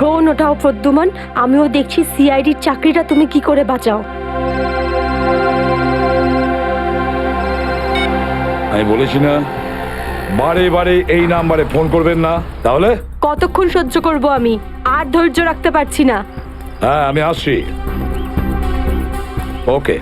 Phone ওঠাও Pradyuman, আমিও দেখছি সিআইডির চাকরিটা তুমি কি করে বাঁচাও। আমি বলেছি না বারে বারে এই নাম্বারে ফোন করবেন না। তাহলে কতক্ষণ সহ্য করব আমি, আর ধৈর্য রাখতে পারছি না। হ্যাঁ আমি আসছি। ওকে।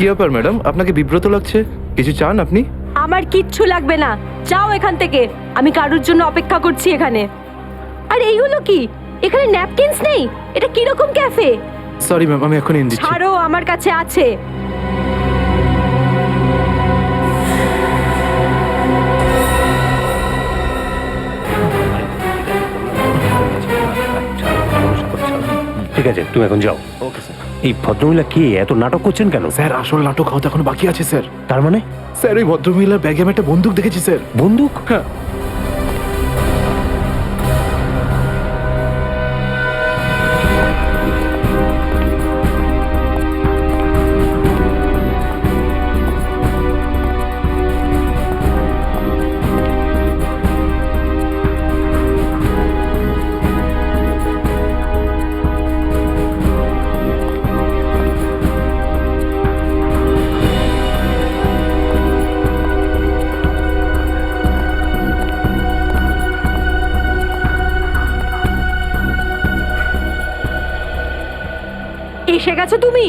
কি ব্যাপার ম্যাডাম, আপনাকে বিব্রত লাগছে? কিছু চান আপনি? আমার কিচ্ছু লাগবে না, যাও এখান থেকে। আমি কারোর জন্য অপেক্ষা করছি এখানে। আর এইগুলো কি? এখানে ন্যাপকিনস নেই? এটা কিরকম ক্যাফে? সরি ম্যাম, আমি এখন এনে দিচ্ছি। ছাড়ো, আমার কাছে আছে। ঠিক আছে, তুমি এখন যাও। Okay sir. এই ভদ্রমহিলা কি এত নাটক করছেন কেন? স্যার আসল নাটক হওয়া এখন বাকি আছে স্যার। তার মানে স্যার ওই ভদ্রমহিলার ব্যাগে আমি একটা বন্দুক দেখেছি স্যার। বন্দুক? হ্যাঁ। এসে গেছো তুমি?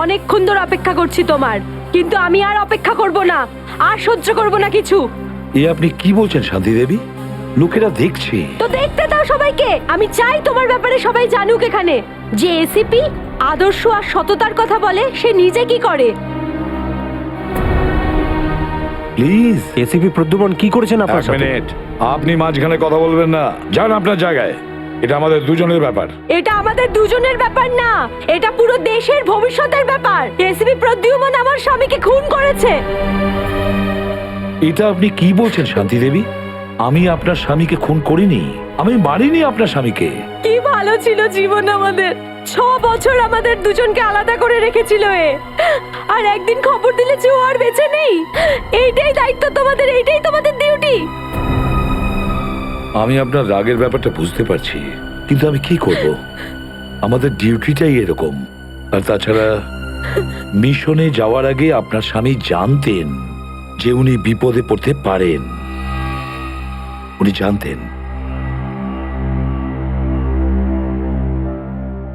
অনেকক্ষণ ধরে অপেক্ষা করছি তোমার, কিন্তু আমি আর অপেক্ষা করব না, আর সহ্য করব না কিছু। এ আপনি কি বলছেন শান্তি দেবী? লোকেরা দেখছে। তো দেখতে দাও সবাইকে। আমি চাই তোমার ব্যাপারে সবাই জানুক এখানে। যে এসিপি আদর্শ আর সততার কথা বলে, সে নিজে কি করে। প্লিজ এসিপি প্রদ্যুমন কি করেছেন আপনার এক সাথে? মিনিট, আপনি মাঝখানে কথা বলবেন না। যান আপনার জায়গায়। এটা আমাদের দুজনের ব্যাপার। এটা আমাদের দুজনের ব্যাপার না, এটা পুরো দেশের ভবিষ্যতের ব্যাপার। এসিপি প্রদ্যুমন আমার স্বামীকে খুন করেছে। এটা আপনি কি বলছেন শান্তি দেবী? আমি আপনার স্বামীকে খুন করিনি, আমি মারিনি আপনার স্বামীকে। কি ভালো ছিল জীবন আমাদের। 6 বছর আমাদের দুজনকে আলাদা করে রেখেছিল এ, আর একদিন খবর দিলে যে ও আর বেঁচে নেই। এইটাই দায়িত্ব তোমাদের, এইটাই তোমাদের ডিউটি। আমি আপনার রাগের ব্যাপারটা বুঝতে পারছি, কিন্তু আমি কি করব? আমাদের ডিউটিটাই এরকম। আর তাছাড়া মিশনে যাওয়ার আগে আপনার স্বামী জানতেন যে উনি বিপদে পড়তে পারেন। উনি জানতেন।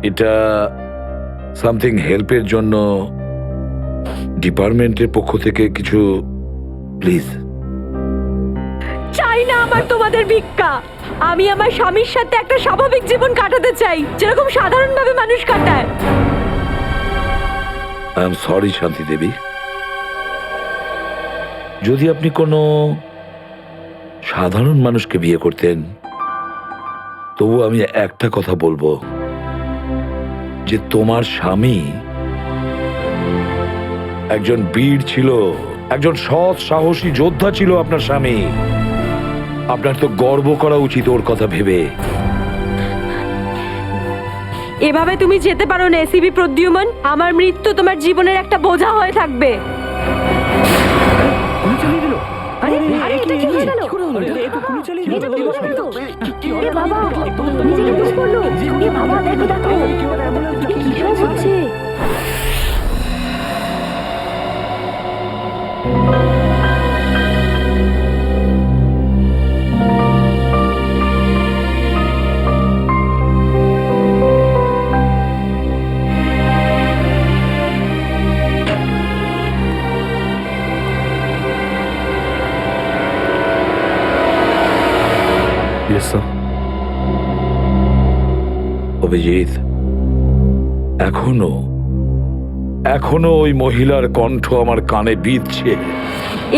এটা সামথিং হেল্পের জন্য ডিপার্টমেন্টের পক্ষ থেকে কিছু প্লিজ। চাই না আমার তোমাদের ভিক্ষা। আমি আমার স্বামীর সাথে একটা স্বাভাবিক জীবন কাটাতে চাই, যেরকম সাধারণভাবে মানুষ কাটায়। আই এম সরি শান্তি দেবী। যদি আপনি কোনো সাধারণ মানুষকে বিয়ে করতেন, তবু আমি একটা কথা বলবো, যে তোমার স্বামী একজন বীর ছিল, একজন সৎ সাহসী যোদ্ধা ছিল আপনার স্বামী। আপনার তো গর্ব করা উচিত ওর কথা ভেবে। এভাবে তুমি যেতে পারো না এসিপি প্রদ্যুমন। আমার মৃত্যু তোমার জীবনের একটা বোঝা হয়ে থাকবে। গুলি চালিয়ে দিল? আরে এটা কি হয়ে গেল? গুলি চালিয়ে দিল? এ বাবা, নিজেকে পুশ করলো। এ বাবা, দেখো দেখো, এ কি সব হচ্ছে? অভিজিৎ, এখনো এখনো ওই মহিলার কণ্ঠ আমার কানে বিঁধছে।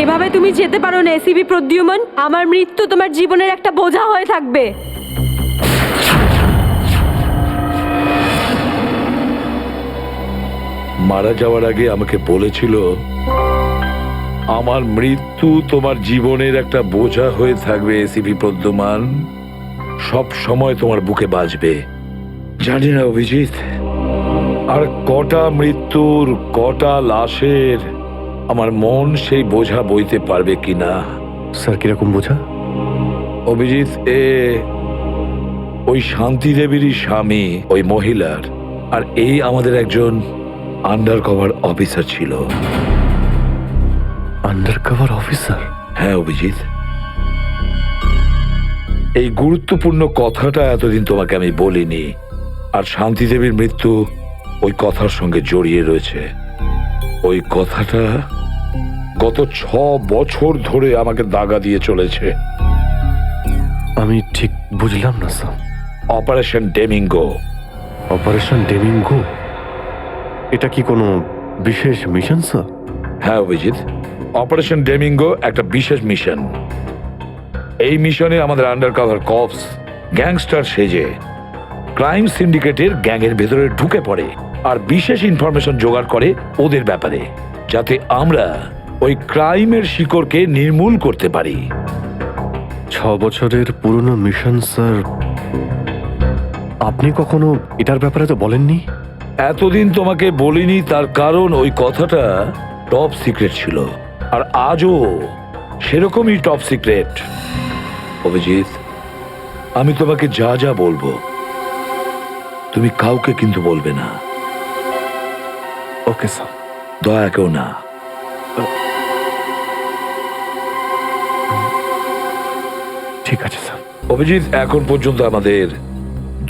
এভাবে তুমি যেতে পারো না এসিপি প্রদ্যুমন। আমার মৃত্যু তোমার জীবনের একটা বোঝা হয়ে থাকবে। মারা যাওয়ার আগে আমাকে বলেছিল, আমার মৃত্যু তোমার জীবনের একটা বোঝা হয়ে থাকবে এসিপি প্রদ্যুমান। সব সময় তোমার বুকে বাজবে। জানি না অভিজিৎ, আর কটা মৃত্যুর, কটা লাশের আমার মন সেই বোঝা বইতে পারবে কিনা। স্যার কিরকম বোঝা? অভিজিৎ, ওই শান্তি দেবীরই স্বামী ওই মহিলার, আর এই আমাদের একজন আন্ডার কভার অফিসার ছিল। Under cover officer? হ্যাঁ অভিজিৎ, এই গুরুত্বপূর্ণ কথাটা এতদিন তোমাকে আমি বলিনি, আর শান্তি দেবীর মৃত্যু ওই কথার সঙ্গে জড়িয়ে রয়েছে। ওই কথাটা গত 6 বছর ধরে আমাকে দাগা দিয়ে চলেছে। আমি ঠিক বুঝলাম না স্যার। অপারেশন ডেমিঙ্গো। অপারেশন ডেমিঙ্গো? এটা কি কোনো বিশেষ মিশন স্যার? হ্যাঁ অভিজিৎ, অপারেশন ডেমিঙ্গো একটা বিশেষ মিশন। এই মিশনে আমাদের আন্ডার কভার কপস গ্যাংস্টার সেজে ক্রাইম সিন্ডিকেটের গ্যাংয়ের ভেতরে ঢুকে পড়ে আর বিশেষ ইনফরমেশন জোগাড় করে ওদের ব্যাপারে, যাতে আমরা ওই ক্রাইমের শিকড়কে নির্মূল করতে পারি। 6 বছরের পুরনো মিশন স্যার। আপনি কখনো এটার ব্যাপারে তো বলেননি। এতদিন তোমাকে বলিনি তার কারণ ওই কথাটা টপ সিক্রেট ছিল, আর আজও সেরকমই টপ সিক্রেট। অভিজিৎ, আমি তোমাকে যা যা বলবো তুমি কাউকে কিন্তু বলবে না। Okay sir. দয়া কেউ না। ঠিক আছে স্যার। অভিজিৎ, এখন পর্যন্ত আমাদের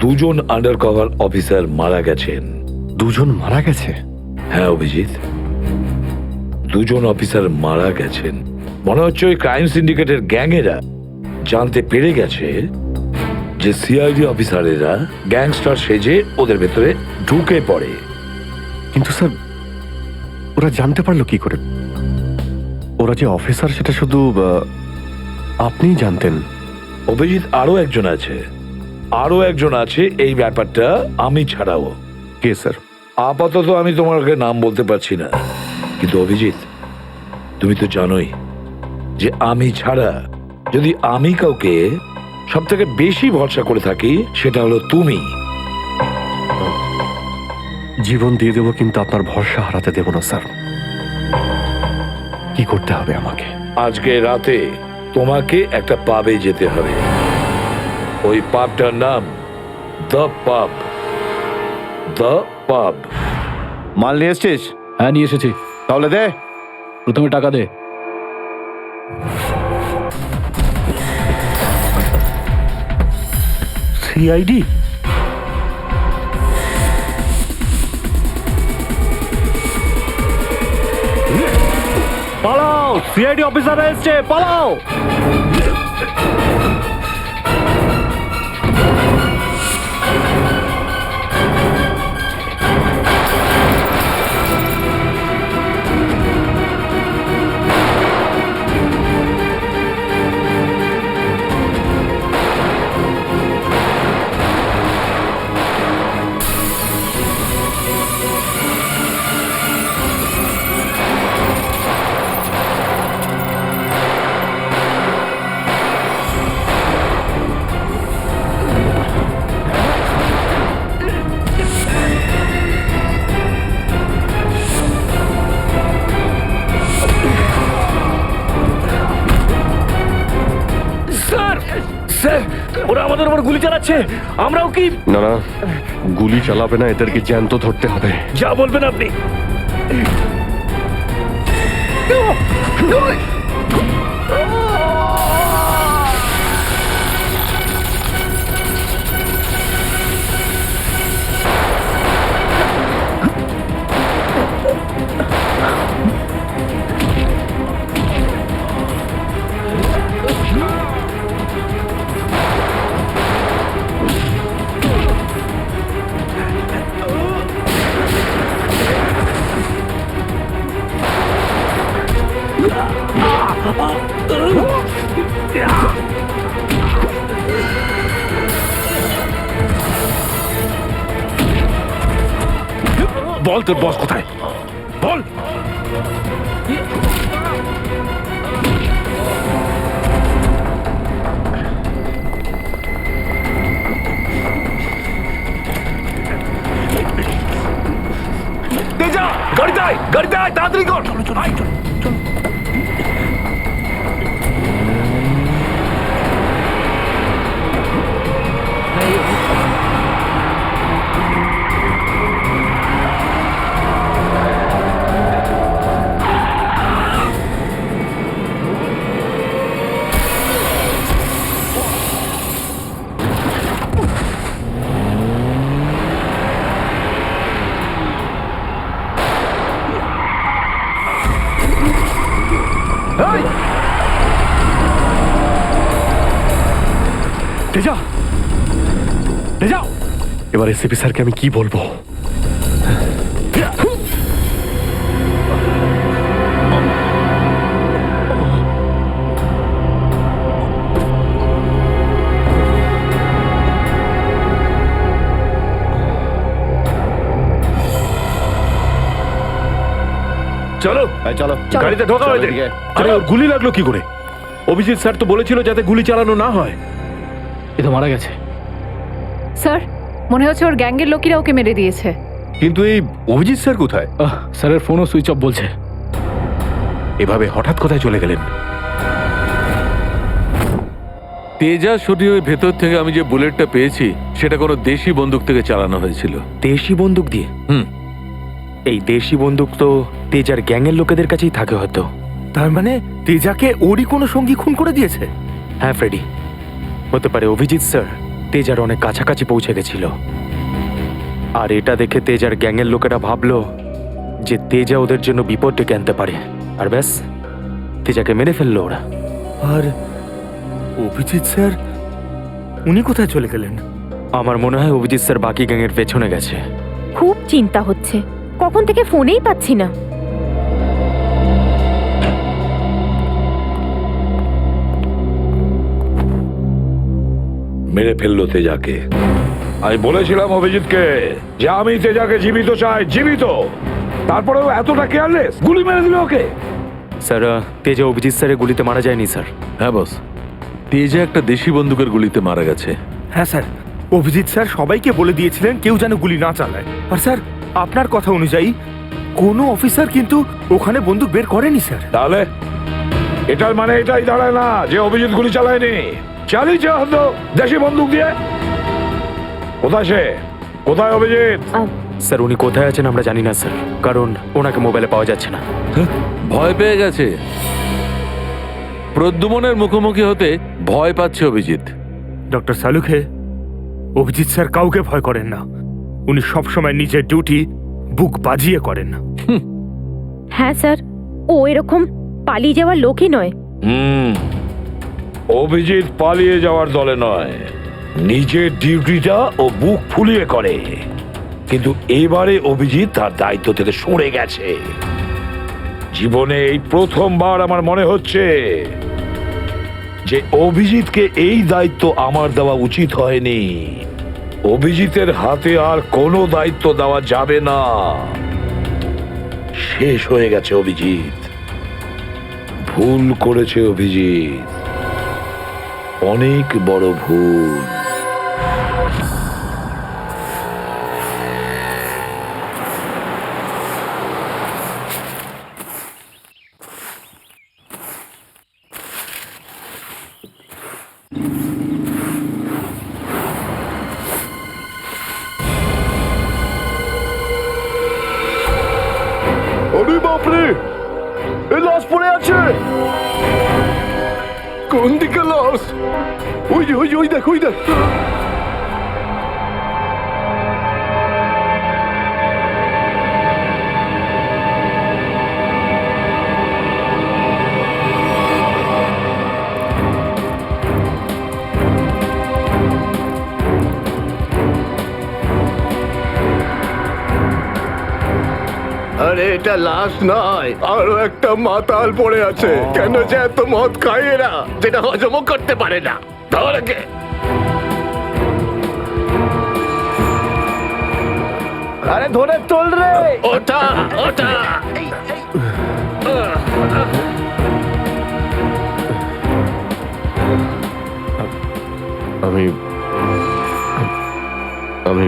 2 জন আন্ডার কভার অফিসার মারা গেছেন। 2 জন মারা গেছে? হ্যাঁ অভিজিৎ, 2 জন অফিসার মারা গেছেন। মনে হচ্ছে ওই ক্রাইম সিন্ডিকেটের গ্যাংয়েরা জানতে পেরে গেছে যে সিআইডি অফিসারেরা গ্যাংস্টার সেজে ওদের ভেতরে ঢুকে পড়ে। কিন্তু স্যার ওরা জানতে পারলো কি করে? ওরা যে অফিসার সেটা শুধু আপনিই জানতেন। অভিজিৎ, আরো একজন আছে এই ব্যাপারটা আমি ছাড়াও। কে স্যার? আপাতত আমি তোমাকে নাম বলতে পারছি না, কিন্তু অভিজিৎ তুমি তো জানোই যে আমি ছাড়া যদি আমি কাউকে সব থেকে বেশি ভরসা করে থাকি সেটা হলো তুমি। জীবন দিয়ে দেবো, কিন্তু আপনার ভরসা হারাতে দেব না স্যার। কি করতে হবে আমাকে? আজকে রাতে তোমাকে একটা পাবে যেতে হবে। ওই পাবটার নাম দ্য পাব। দ্য পাব। মাল নিয়ে এসছিস? হ্যাঁ নিয়ে এসেছি। তাহলে দে। প্রথমে টাকা দে। সিআইডি? পালাও! সিআইডি অফিসার এসছে, পালাও! স্যার, ওরা আমাদের উপর গুলি চালাচ্ছে। আমরাও কি? না না, গুলি চালাবে না, এদেরকে জ্যান্ত ধরতে হবে। যা বলবেন আপনি। বল তোর বস কোথায়? বল। আয় গাড়িতে আয়, তাড়াতাড়ি কর। আয়, চল। তেজা, তেজা, এবার এসিপি স্যারকে আমি কি বলবো? চলো চলো গাড়িতে ঢোকা হয়ে যায়। আরে ওর গুলি লাগলো কি করে? অভিজিৎ স্যার তো বলেছিল যাতে গুলি চালানো না হয়। এ তো মারা গেছে। স্যার, মনে হচ্ছে ওর গ্যাংয়ের লোকেরা ওকে মেরে দিয়েছে। কিন্তু এই অভিজিৎ স্যার কোথায়? স্যারের ফোনও সুইচ অফ বলছে। এভাবে হঠাৎ কোথায় চলে গেলেন? তেজা শরীরের ভেতর থেকে আমি যে বুলেটটা পেয়েছি সেটা কোনো দেশি বন্দুক থেকে চালানো হয়েছিল। দেশি বন্দুক দিয়ে? হুম। এই দেশি বন্দুক তো তেজার গ্যাংয়ের লোকেদের কাছেই থাকে হয়তো। তার মানে তেজাকে ওরই কোনো সঙ্গী খুন করে দিয়েছে? হ্যাঁ ফ্রেডি, হতে পারে অভিজিৎ স্যার তেজার অনেক কাছাকাছি পৌঁছে গেছিল, আর এটা দেখে তেজার গ্যাংয়ের লোকেরা ভাবলো যে তেজা ওদের জন্য বিপদ ডেকে আনতে পারে, আর ব্যাস তেজাকে মেরে ফেললো ওরা। আর অভিজিৎ স্যার উনি কোথায় চলে গেলেন? আমার মনে হয় অভিজিৎ স্যার বাকি গ্যাংয়ের পেছনে গেছে। খুব চিন্তা হচ্ছে, কখন থেকে ফোনেই পাচ্ছি না। মেরে ফেললো তেজাকে। আমি বলেছিলাম অভিজিৎকে যে আমি তেজাকে জীবিত চাই, জীবিত। তারপরেও এতটা কেয়ারলেস, গুলি মেরে দিল ওকে। স্যার, তেজা অভিজিৎ স্যারের গুলিতে মারা যায়নি স্যার। হ্যাঁ বস, তেজা একটা দেশি বন্দুকের গুলিতে মারা গেছে। হ্যাঁ স্যার, অভিজিৎ স্যার সবাইকে বলে দিয়েছিলেন কেউ যেন গুলি না চালায়। আর স্যার, আপনার কথা অনুযায়ী কোনো অফিসার কিন্তু ওখানে বন্দুক বের করেনি স্যার। তাহলে এটার মানে এটাই দাঁড়ায় না যে অভিজিৎ গুলি চালায়নি, চালিয়েছে হয়তো দেশি বন্দুক দিয়ে। কোথায় সে? কোথায় অভিজিৎ? স্যার উনি কোথায় আছেন আমরা জানি না স্যার, কারণ ওনাকে মোবাইলে পাওয়া যাচ্ছে না। ভয় পেয়ে গেছে। প্রদ্যুমনের মুখোমুখি হতে ভয় পাচ্ছে অভিজিৎ। ডক্টর সালুখে, অভিজিৎ স্যার কাউকে ভয় করেন না। উনি সবসময় নিজের ডিউটি বুক বাজিয়ে করেন। হ্যাঁ স্যার, ও এরকম পালিয়ে যাওয়ার লোকই নয়। অভিজিৎ পালিয়ে যাওয়ার দলে নয়, নিজের ডিউটিটা ও বুক ফুলিয়ে করে। কিন্তু এবারে অভিজিৎ তার দায়িত্ব থেকে সরে গেছে। জীবনে এই প্রথমবার আমার মনে হচ্ছে যে অভিজিৎকে এই দায়িত্ব আমার দেওয়া উচিত হয়নি। অভিজিতের হাতে আর কোনো দায়িত্ব দেওয়া যাবে না। শেষ হয়ে গেছে অভিজিৎ। ভুল করেছে অভিজিৎ, অনেক বড় ভুল। আরে বাপরে, এই লাশ পড়ে আছে। কোন দিকে লাশ? ওই যে, ওই যে, ওই দেখ, ওই দেখ। আরে এটা লাশ নয়, আরো একটা মাতাল পড়ে আছে। কেন যে এত মদ খায় এরা, যেটা হজমও করতে পারে না। ধরে কে? আরে ধরে তোল রে। ওটা ওটা আমি আমি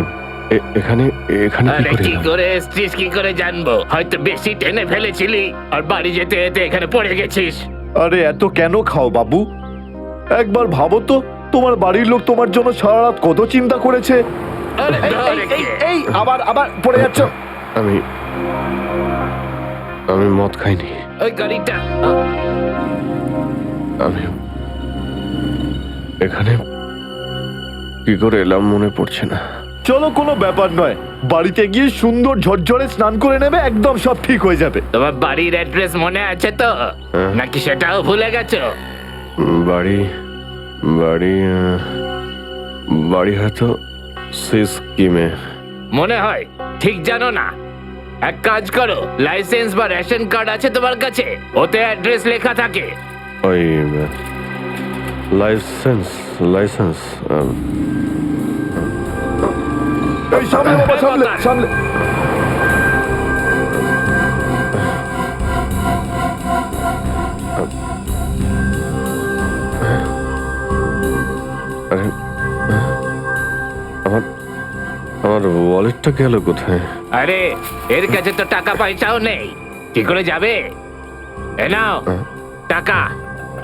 এখানে এখানে কি আরে করে কি এলাম? করে এসছিস কি করে জানবো? হয়তো বেশি টেনে ফেলেছিলি আর বাড়ি যেতে যেতে এখানে পড়ে গেছিস। আরে এত কেন খাও বাবু? একবার ভাবো তো, তোমার বাড়ির লোক তোমার জন্য সারা রাত কত চিন্তা করেছে। আরে ধর একে। এই আবার আবার পড়ে যাচ্ছ। আমি আমি মদ খাইনি। ওই গাড়িটা আমি এখানে কি করে এলাম মনে পড়ছে না। চলো, কোনো ব্যাপার নয়, বাড়িতে গিয়ে সুন্দর ঝরঝরে স্নান করে নেবে, একদম সব ঠিক হয়ে যাবে। তোমার বাড়ির অ্যাড্রেস মনে আছে তো নাকি সেটাও ভুলে গেছো? বাড়ি বাড়ি বাড়ি হয়তো সিস্কিমে। মনে হয় ঠিক জানো না। এক কাজ করো, লাইসেন্স বা রেশন কার্ড আছে তোমার কাছে? ওতে অ্যাড্রেস লেখা থাকে। ওই লাইসেন্স লাইসেন্স এই সামনে বাবা, সামনে সামনে। আরে আমার আমার ওয়ালেটটা গেল কোথায়? আরে এর কাছে তো টাকা পয়সাও নেই, কি করে যাবে? এ নাও টাকা,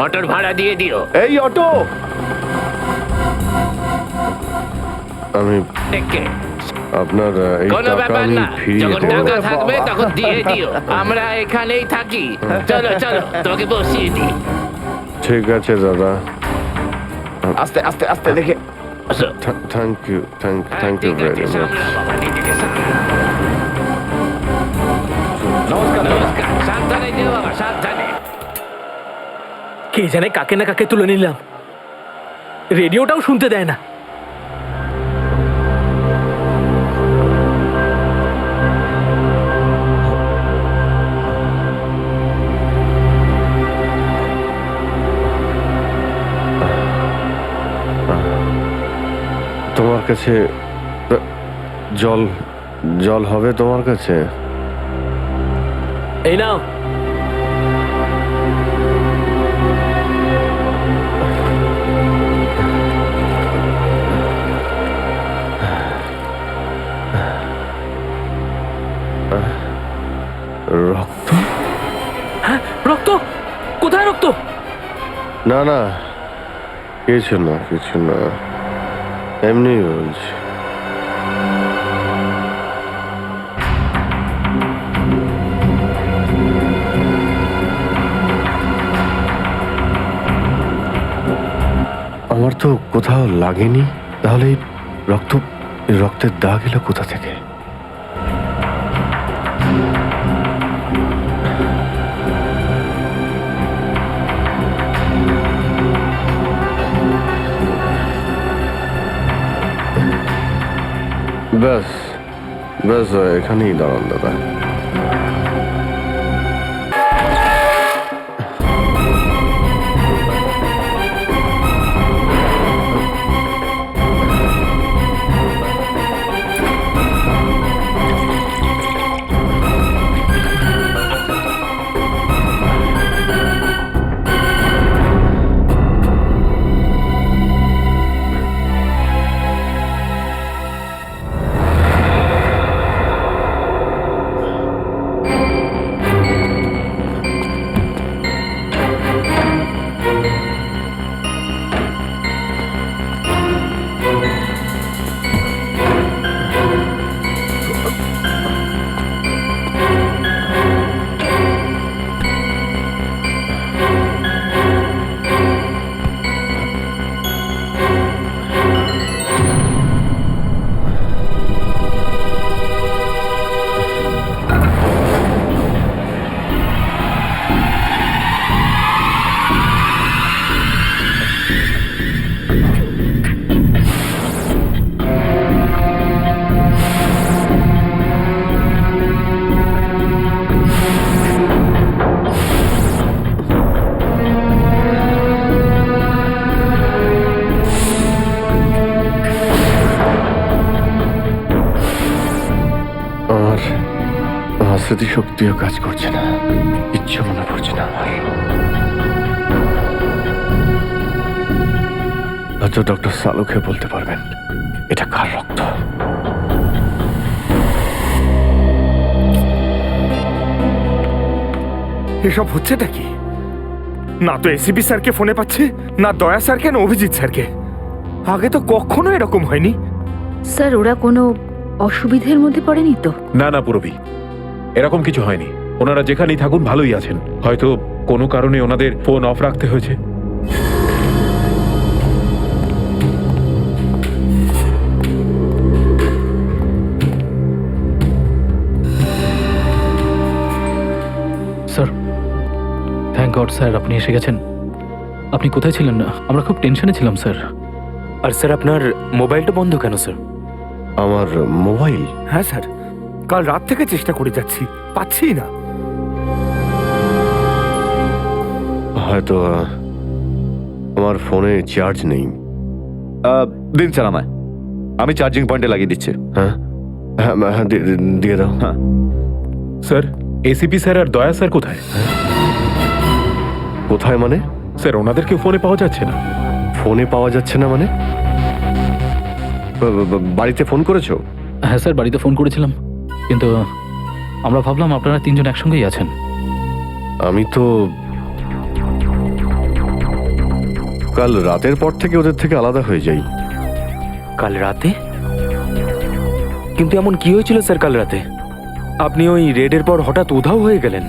অটোর ভাড়া দিয়ে দিও। এই অটো, আমি দেখে আপনার এই কোনো টাকা ব্যাপার আমি না, ফিরিয়ে যখন দেবো। টাকা থাকবে তখন দিয়ে দিও। আমরা এখানেই থাকি। চলো চলো, তোমাকে বসিয়ে দিই। ঠিক আছে দাদা, আস্তে আস্তে আস্তে দেখে। আসো। থ্যাংক ইউ থ্যাংক ইউ ঠিক আছে, ভেরি মাচ। সামলাও বাবা, নিজেকে সামলাও। নমস্কার, সাবধানে যেও বাবা, সাবধানে। কে জানে কাকে না কাকে তুলে নিলাম, রেডিওটাও শুনতে দেয় না। তোমার কাছে জল জল হবে তোমার কাছে? এই নাও। রক্ত? হ্যাঁ, রক্ত? কোথায় রক্ত? না না, কিছু না কিছু না, এমনি বলছি। আমার তো কোথাও লাগেনি, তাহলে এই রক্তের দাগ এলো কোথা থেকে? ব্যাস ব্যাস, এখানেই দাঁড়ান দাদা। আমার স্মৃতিশক্তিও কাজ করছে না, ইচ্ছে মনে পড়ছে না আমার। হয়তো ডক্টর সালুকে বলতে পারবেন এটা কার রক্ত। এসব হচ্ছেটা কি? না তো এসিপি স্যারকে ফোনে পাচ্ছে, না দয়া স্যারকে, না অভিজিৎ স্যারকে। আগে তো কখনো এরকম হয়নি। স্যার ওরা কোনো অসুবিধের মধ্যে পড়েনি তো? না না পুরবি, এরকম কিছু হয়নি। ওনারা যেখানেই থাকুন ভালোই আছেন। হয়তো কোনো কারণে ওনাদের ফোন অফ রাখতে হয়েছে। স্যার, থ্যাংক গড স্যার আপনি এসে গেছেন। আপনি কোথায় ছিলেন? না আমরা খুব টেনশনে ছিলাম স্যার। আর স্যার আপনার মোবাইলটা বন্ধ কেন স্যার? আমার মোবাইল? হ্যাঁ স্যার, কাল রাত থেকে চেষ্টা করে যাচ্ছি, পাচ্ছি না। হয়তো আমার ফোনে চার্জ নেই। দিন স্যার আমায়, আমি চার্জিং পয়েন্টে লাগিয়ে দিচ্ছি। হ্যাঁ হ্যাঁ হ্যাঁ, দিয়ে দাও। হ্যাঁ স্যার, এসিপি স্যার আর দয়া স্যার কোথায়? কোথায় মানে? স্যার ওনাদেরকে ফোনে পাওয়া যাচ্ছে না। ফোনে পাওয়া যাচ্ছে না মানে? বাড়িতে ফোন করেছো? হ্যাঁ স্যার, বাড়িতে ফোন করেছিলাম, কিন্তু আমরা ভাবলাম আপনারা তিনজন একসঙ্গেই আছেন। আমি তো কাল রাতের পর থেকে ওদের থেকে আলাদা হয়ে যাই। কাল রাতে? কিন্তু এমন কি হয়েছিল স্যার কাল রাতে? আপনি ওই রেডের পর হঠাৎ উধাও হয়ে গেলেন।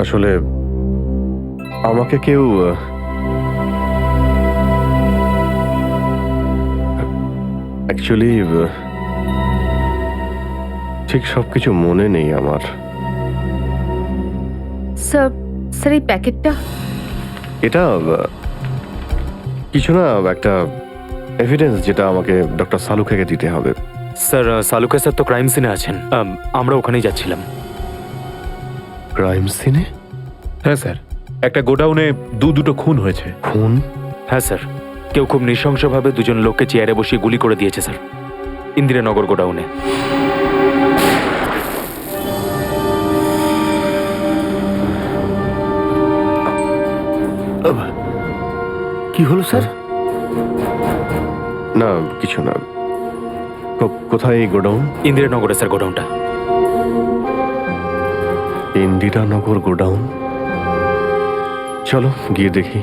আসলে আমাকে কেউ অ্যাকচুয়ালি ঠিক সবকিছু মনে নেই আমার। স্যার, স্যার এই প্যাকেটটা? এটা কিছু না, একটা এভিডেন্স যেটা আমাকে ডক্টর সালুখাকে দিতে হবে। স্যার সালুকা স্যার তো ক্রাইম সিনে আছেন, আমরা ওখানেই যাচ্ছিলাম। ক্রাইম সিনে? হ্যাঁ স্যার, একটা গোডাউনে দুটো খুন হয়েছে। খুন? হ্যাঁ স্যার, কেউ খুব নৃশংসভাবে দুজন লোককে চেয়ারে বসিয়ে গুলি করে দিয়েছে স্যার, ইন্দিরানগর গোডাউনে। কি হলো স্যার? না কিছু না। কোথায় এই গোডাউন? ইন্দিরানগরে স্যার গোডাউনটা। ইন্দিরানগর গোডাউন? চলো গিয়ে দেখি।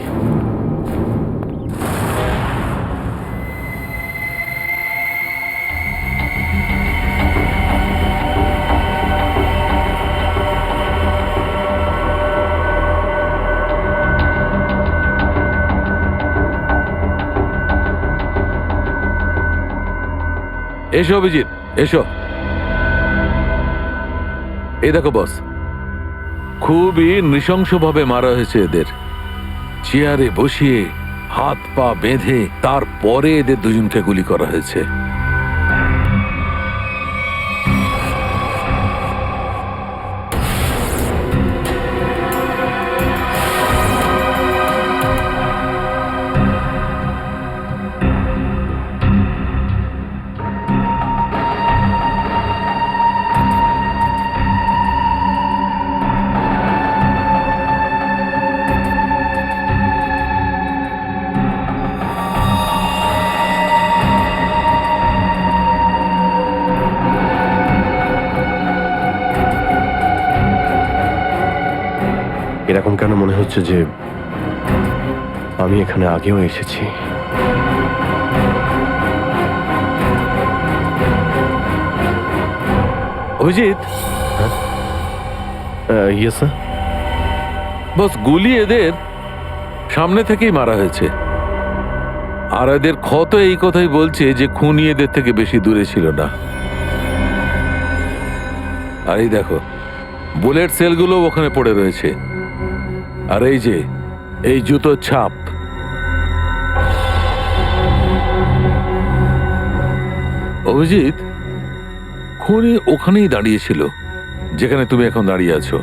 এসো অভিজিৎ, এসো। এই দেখো বস, খুবই নৃশংসভাবে মারা হয়েছে এদের। চেয়ারে বসিয়ে হাত পা বেঁধে তারপরে এদের দুজনকে গুলি করা হয়েছে। এরকম কেন মনে হচ্ছে যে আমি এখানে আগেও এসেছি? অভিজিৎ, ইয়ে স্যার। বস গুলি এদের সামনে থেকেই মারা হয়েছে, আর এদের ক্ষত এই কথাই বলছে যে খুনি এদের থেকে বেশি দূরে ছিল না। আর এই দেখো, বুলেট সেলগুলো ওখানে পড়ে রয়েছে, আর এই যে এই জুতোর ছাপ। অভিজিৎ, খুনি ওখানেই দাঁড়িয়েছিল যেখানে তুমি এখন দাঁড়িয়ে আছো।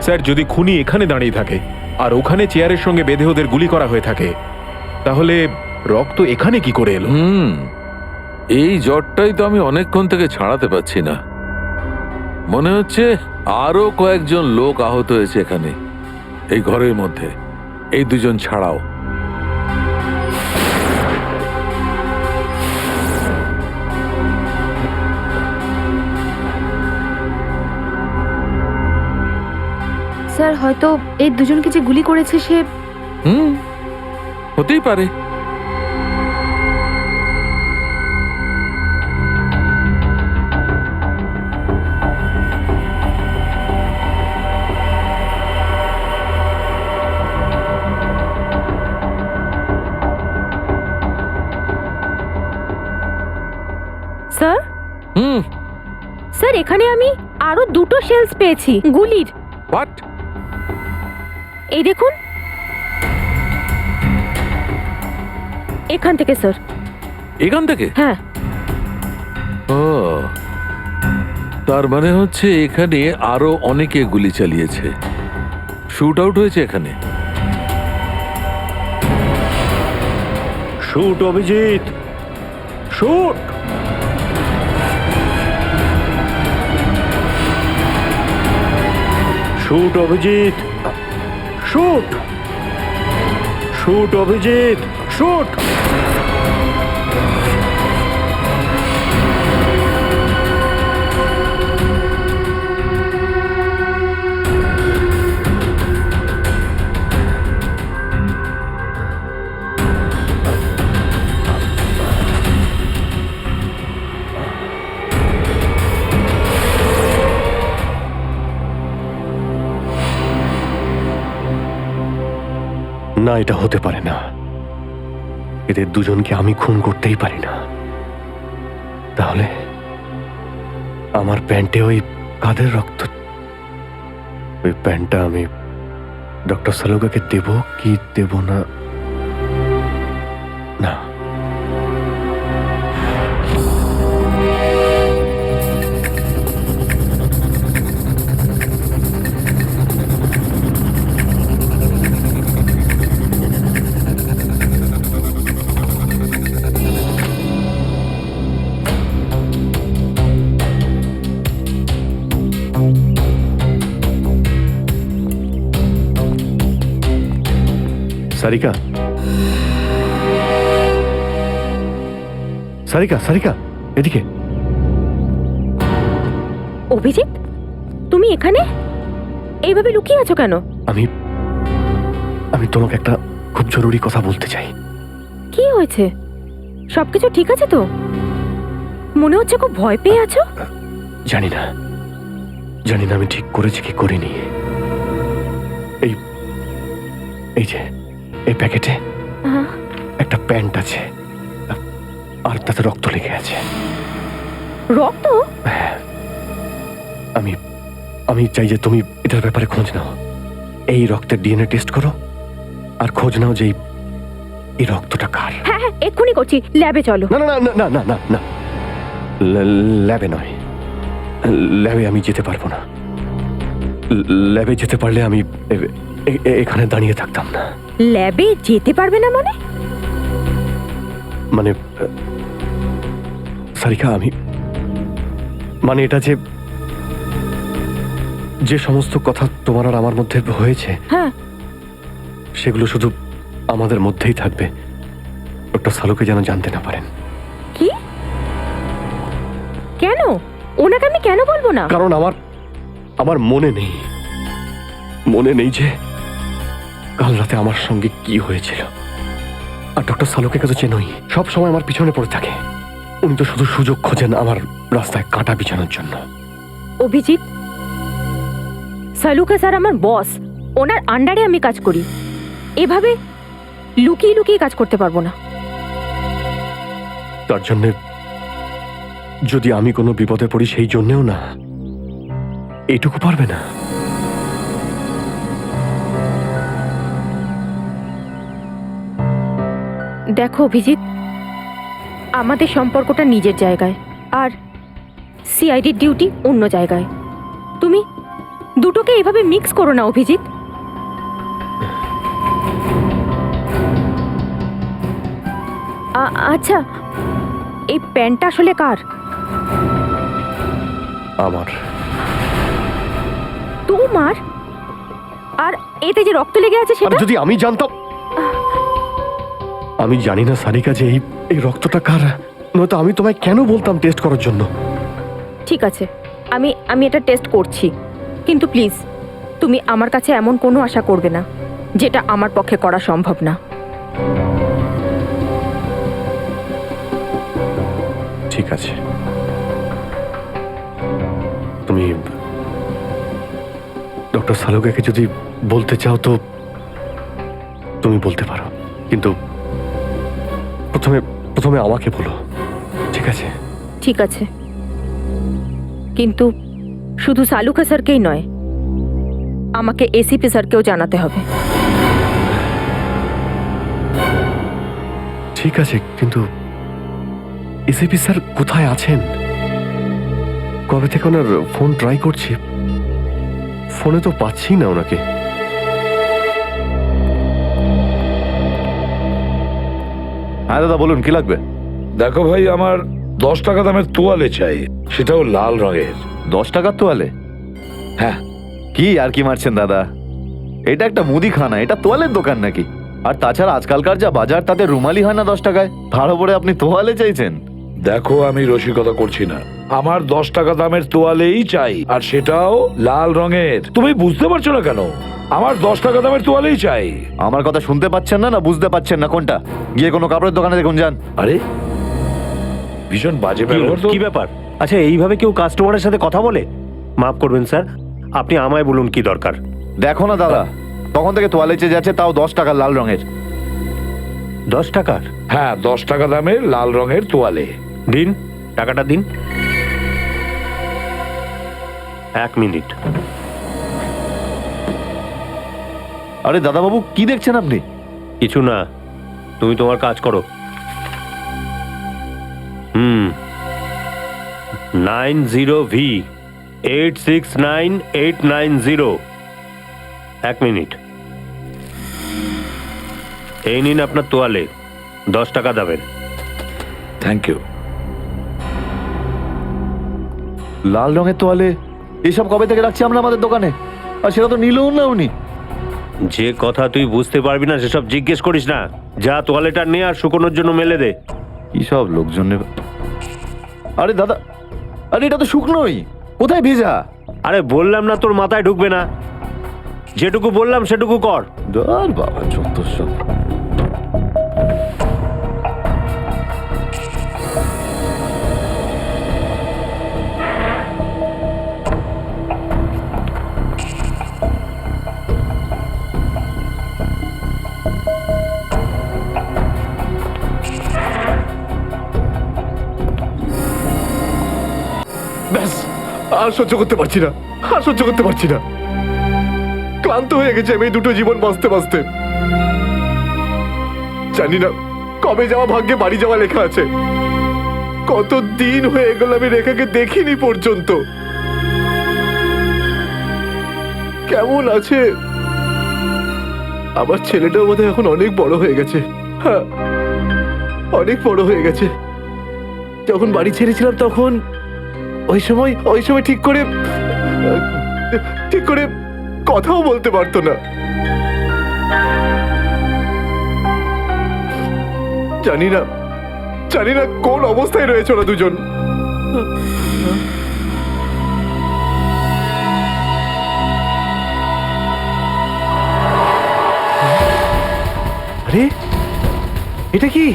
স্যার, যদি খুনি এখানে দাঁড়িয়ে থাকে আর ওখানে চেয়ারের সঙ্গে বেঁধে ওদের গুলি করা হয়ে থাকে, তাহলে রক্ত এখানে কি করে এলো? এই জ্বরটাই তো আমি অনেকক্ষণ থেকে ছাড়াতে পারছি না। মনে হচ্ছে আরো কয়েকজন লোক আহত হয়েছে এখানে, এই ঘরের মধ্যে, এই দুজন ছাড়াও। স্যার হয়তো এই দুজনকে যে গুলি করেছে সে হতেই পারে। স্যার স্যার এখানে আমি আরো দুটো শেলস পেয়েছি গুলির। হোয়াট? এই দেখুন, এখান থেকে স্যার। এখান থেকে? হ্যাঁ। ও, তার মানে হচ্ছে এখানে আরো অনেকে গুলি চালিয়েছে, শুট আউট হয়েছে এখানে। Shoot Abhijit, shoot. Shoot Abhijit, shoot. Shoot Abhijit, shoot. না, এটা হতে পারে না। এদের দুজনকে আমি খুন করতেই পারি না। তাহলে আমার প্যান্টে ওই কাদের রক্ত? ওই প্যান্টটা আমি ডক্টর সালুকাকে দেব কি দেব না? না, সারিকা, সারিকা, সারিকা, এদিকে। অভিজিৎ, তুমি এখানে এইভাবে লুকিয়ে আছো কেন? আমি আমি তোমাকে একটা খুব জরুরি কথা বলতে চাই। কি হয়েছে? সবকিছু ঠিক আছে তো? মনে হচ্ছে খুব ভয় পেয়ে আছো। জানি না, জানি না আমি ঠিক করেছি কি করিনি। এই এই যে এই প্যাকেটে একটা প্যান্ট আছে, আর তাতে রক্ত লেগে আছে। রক্ত? হ্যাঁ, আমি আমি চাই যে তুমি এটার ব্যাপারে খোঁজ নাও। এই রক্তের ডিএনএ টেস্ট করো আর খোঁজ নাও যে এই রক্তটা কার। হ্যাঁ হ্যাঁ, এক্ষুনি করছি। ল্যাবে চলো। না না না না না না না, ল্যাবে নয়, ল্যাবে আমি যেতে পারবো না। ল্যাবে যেতে পারলে আমি এখানে দাঁড়িয়ে থাকতাম না। ল্যাবে যেতে পারবে না মানে? মানে সারিকা, আমি মানে এটা যে যে সমস্ত কথা তোমার আর আমার মধ্যে হয়েছে, হ্যাঁ, সেগুলো শুধু আমাদের মধ্যেই থাকবে। ডক্টর সালুকে যেন জানতে না পারেন। কি? কেন? ওনাকে আমি কেন বলবো না? কারণ আমার মনে নেই যে কাল রাতে আমার সঙ্গে কি হয়েছিল। আর ডক্টর সালুকে তো চেনই, সব সময় আমার পিছনে পড়ে থাকে। উনি তো শুধু সুযোগ খোঁজেন আমার রাস্তায় কাঁটা বিছানোর জন্য। অভিজিৎ, সালুকা স্যার আমার বস, ওনার আন্ডারে আমি কাজ করি। এভাবে লুকিয়ে লুকিয়ে কাজ করতে পারবো না। তার জন্য যদি আমি কোনো বিপদে পড়ি, সেই জন্যেও না, এইটুকু পারবে না। দেখো অভিজিৎ, আমাদের সম্পর্কটা নিজের জায়গায়, আর সিআইডির ডিউটি অন্য জায়গায়। তুমি দুটোকে এভাবে মিক্স করো না অভিজিৎ। আচ্ছা, এই প্যান্টটা আসলে কার? আমার। তোমার? আর এতে যে রক্ত লেগে আছে আর সেটা? যদি আমি জানতাম। আমি জানি না সারিকা যে এই রক্তটা কার, নয়তো আমি তোমায় কেন বলতাম টেস্ট করার জন্য। ঠিক আছে, আমি এটা টেস্ট করছি, কিন্তু প্লিজ তুমি আমার কাছে এমন কোনো আশা করবে না যেটা আমার পক্ষে করা সম্ভব না। ঠিক আছে, তুমি ডক্টর সালুকাকে যদি বলতে চাও তো তুমি বলতে পারো, কিন্তু প্রথমে আমাকে বলো, ঠিক আছে? ঠিক আছে, কিন্তু শুধু সালুকা স্যারকেই নয়, আমাকে এসিপি স্যারকেও জানাতে হবে। ঠিক আছে, কিন্তু এসিপি স্যার কোথায় আছেন? কবে থেকে ওনার ফোন ট্রাই করছি, ফোনে তো পাচ্ছি না ওনাকে। হ্যাঁ দাদা বলুন, কি লাগবে? দেখো ভাই, আমার 10 টাকা দামের তোয়ালে চাই, সেটাও লাল রঙের। 10 টাকার তোয়ালে? হ্যাঁ। কি আর কি মারছেন দাদা, এটা একটা মুদিখানা, এটা তোয়ালের দোকান নাকি? আর তাছাড়া আজকালকার যা বাজার, তাতে রুমালি হয় না 10 টাকায়, তার উপরে আপনি তোয়ালে চাইছেন? দেখো, আমি রসিকতা করছি না, আমার 10 টাকা দামের তোয়ালেই চাই, আর সেটাও লাল রঙের। তুমি বুঝতে পারছো না কেন? আমার 10 টাকা দামের তোয়ালেই চাই। আমার কথা শুনতে পাচ্ছেন না, না বুঝতে পাচ্ছেন না? কোনটা? গিয়ে কোনো কাপড়ের দোকানে দেখুন, যান। আরে ভীষণ বাজে ব্যবহার তো। কি ব্যাপার? আচ্ছা, এইভাবে কেউ কাস্টমারের সাথে কথা বলে? মাফ করবেন স্যার, আপনি আমায় বলুন কি দরকার। দেখো না দাদা, তখন থেকে তোয়ালে চেয়ে যাচ্ছে, তাও 10 টাকা লাল রঙের। 10 টাকার? হ্যাঁ, 10 টাকা দামের লাল রঙের তোয়ালে। দিন, টাকাটা দিন। 1 মিনিট। আরে দাদা বাবু, কি দেখছেন আপনি? কিছু না, তুমি তোমার কাজ করো। 90V 869890। 1 মিনিট। এই নিন আপনার তোয়ালে, 10 টাকা দেবেন। Thank you. লাল রঙের তোয়ালে এসব কবে থেকে রাখছি আমরা আমাদের দোকানে, আর সেটা তো নিলও না উনি। যে কথা তুই বুঝতে পারবি না সেসব জিজ্ঞেস করিস না। যা তোয়ালেটা নে আর শুকোনোর জন্য মেলে দে। কি সব লোকজন নেবে। আরে দাদা, আরে এটা তো শুকনোই, কোথায় ভেজা? আরে বললাম না তোর মাথায় ঢুকবে না, যেটুকু বললাম সেটুকু কর। ধর বাবা, যত সব। ব্যাস, আর সহ্য করতে পারছি না, আর সহ্য করতে পারছি না। ক্লান্ত হয়ে গেছে আমি এই দুটো জীবন বাঁচতে বাঁচতে। জানি না কবে যাওয়া ভাগ্যে বাড়ি যাওয়া লেখা আছে। কত দিন হয়ে গেল আমি রেখাকে দেখিনি পর্যন্ত। কেমন আছে? আমার ছেলেটাও বোধহয় এখন অনেক বড় হয়ে গেছে। হ্যাঁ, অনেক বড় হয়ে গেছে। যখন বাড়ি ছেড়েছিলাম তখন ওই সময় ঠিক করে কথাও বলতে পারতো না। জানি না কোন অবস্থায় রয়েছে ওরা দুজন। আরে এটা কি?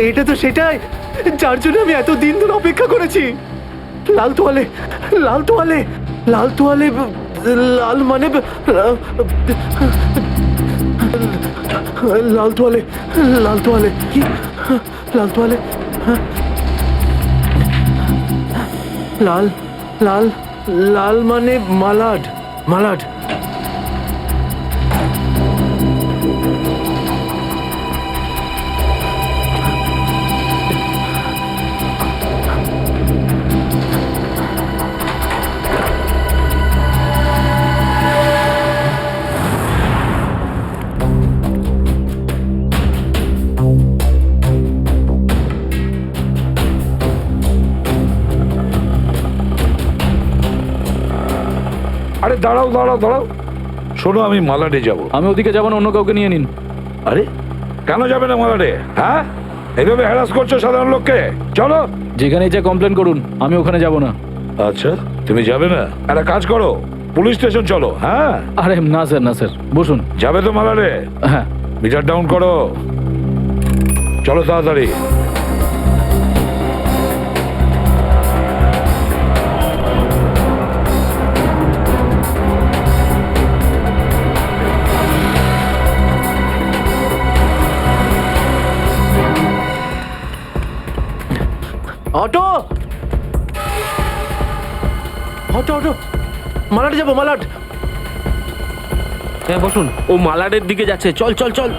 এটা তো সেটাই যার জন্য আমি এত দিন ধরে অপেক্ষা করেছি। লাল তোয়ালে, লাল তোয়ালে, লাল তোয়ালে, লাল মানে লাল তোয়ালে, লাল তোয়ালে, কি লাল তোয়ালে? লাল লাল লাল মানে মালাড, মালাড। আরে দাঁড়াও দাঁড়াও দাঁড়াও, শোনো আমি মালাডে যাব। আমি ওদিকে যাবো না, অন্য কাউকে নিয়ে নিন। আরে কেন যাবে না মালাডে? হ্যাঁ, এইভাবে হ্যারাস করছো সাধারণ লোককে। চলো। যেখানে যা কমপ্লেন করুন, আমি ওখানে যাব না। আচ্ছা তুমি যাবে না? একটা কাজ করো, পুলিশ স্টেশন চলো। হ্যাঁ। আরে না স্যার, না স্যার, বসুন। যাবে তো মালাডে? হ্যাঁ। মিটার ডাউন করো, চলো তাড়াতাড়ি। অটো অটো অটো, মালাড যাবো, মালাড। হ্যাঁ বসুন। ও মালাডের দিকে যাচ্ছে, চল চল চল।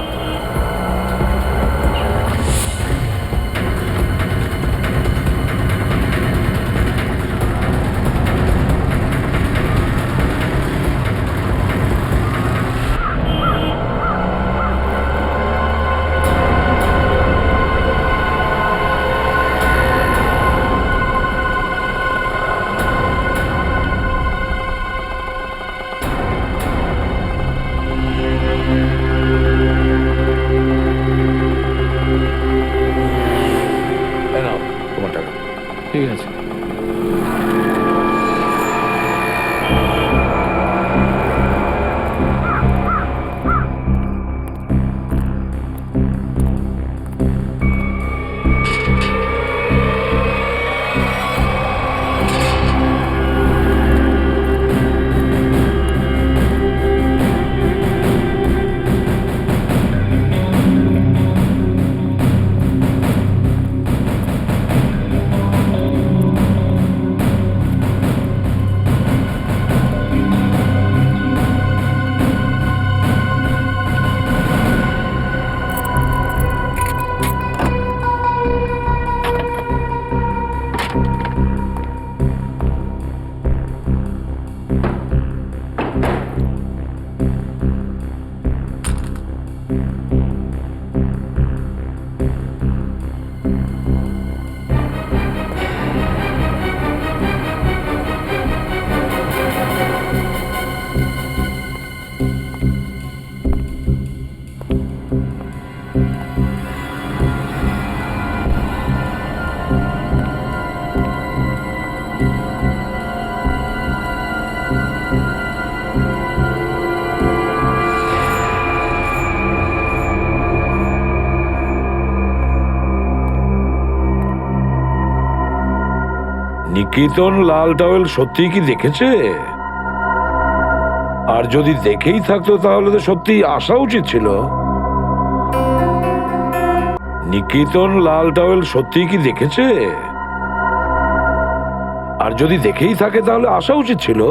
এই নাও তোমার টাকা। ঠিক আছে। নিকেতন লাল টাওয়েল সত্যি কি দেখেছে? আর যদি দেখেই থাকতো তাহলে তো সত্যি আসা উচিত ছিল। নিকেতন লাল টাওয়েল সত্যি কি দেখেছে? আর যদি দেখেই থাকে তাহলে আসা উচিত ছিল।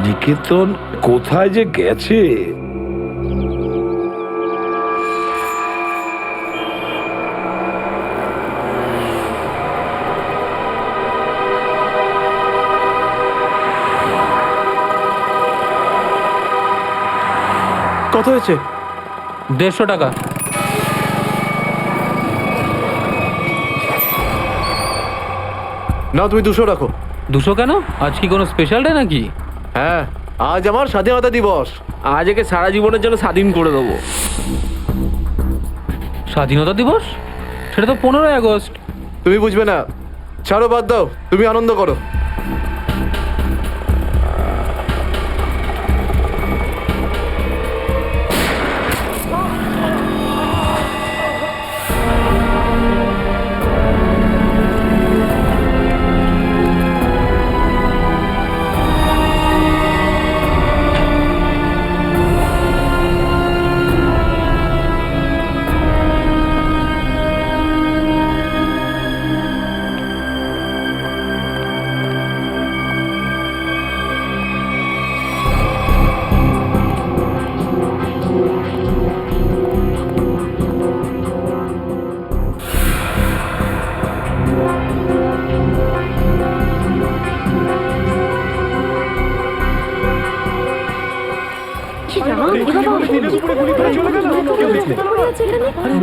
নিকেতন কোথায় যে গেছে? কত হয়েছে? 150 টাকা। না তুমি 200 রাখো। 200 কেন? আজ কি কোনো স্পেশাল ডে নাকি? হ্যাঁ, আজ আমার স্বাধীনতা দিবস। আজ একে সারা জীবনের জন্য স্বাধীন করে দেবো। স্বাধীনতা দিবস? সেটা তো 15ই আগস্ট। তুমি বুঝবে না, ছাড়ো, বাদ দাও, তুমি আনন্দ করো।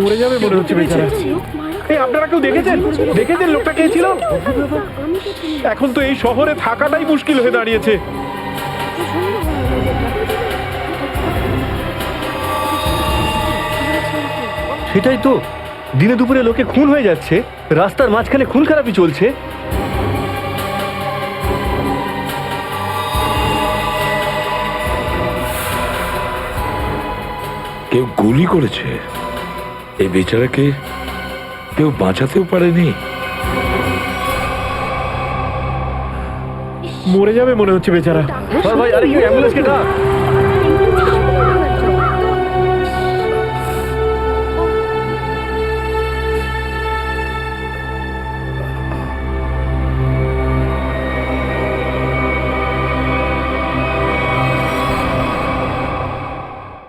মরে যাবে মনে হচ্ছে বেচারা। এই আপনারা কেউ দেখেছেন লোকটা কে ছিল? এখন তো এই শহরে থাকাটাই মুশকিল হয়ে দাঁড়িয়েছে। সেটাই তো, দিনে দুপুরে লোকে খুন হয়ে যাচ্ছে, রাস্তার মাঝখানে খুন খারাপি চলছে। কেউ গুলি করেছে, এই বেচারাকে কেউ বাঁচাতেও পারেনি। মরে যাবে মনে হচ্ছে বেচারা। ভাই, আরে কেউ অ্যাম্বুলেন্সকে ডাক।